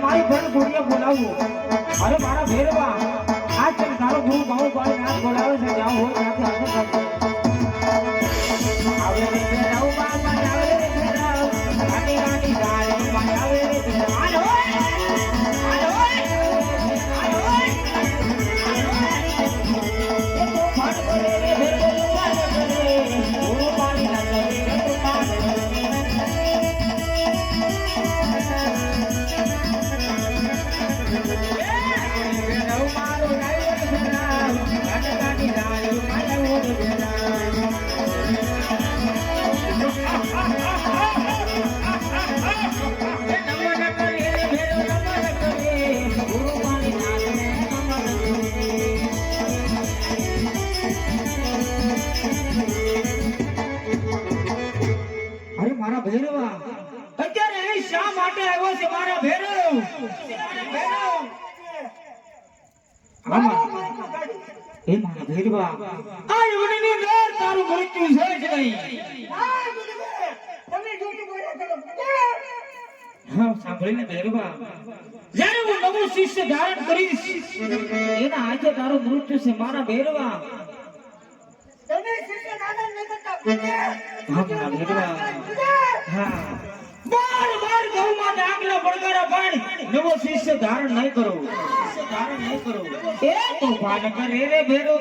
મારી ફ્રેન્ડ ગુડિયા બોલાવું અરે મારા ભેરવા આ ચલ તારો ગુરુ બાહુ ભાઈ નાથ બોલાવે છે જાવ હોય ત્યાંથી આગળ આવે રે ભેરાવ બાબા આવે રે ભેરાવ રાની રાની ગાય માં આવે રે ભેરાવ હાલો એ તો ફાટ કરે રે ભેરાવ કરે ગુરુ પાણી ના કરે તો પાટ ભેરવા અત્યારે અહીં શા માટે આવ્યો છે મારા ભેરવ એ મારા ભેરવા આ યુગની અંદર તારું મૃત્યુ છે જ નહીં તમે જોતી બોલ્યા કરો હા સાંભળીને ભેરવા જ્યારે હું નવું શિષ્ય ધારણ કરીશ એના હાથે તારું મૃત્યુ છે મારા ભેરવા તમે શિષ્ય દાદા ન કરતા હા મારા ભેરવા હા બાર ગૌમાં ડાગલા બળગારા પણ નવો શિષ્ય ધારણ નહીં કરો એ તો ભાન કરે રે ભેરો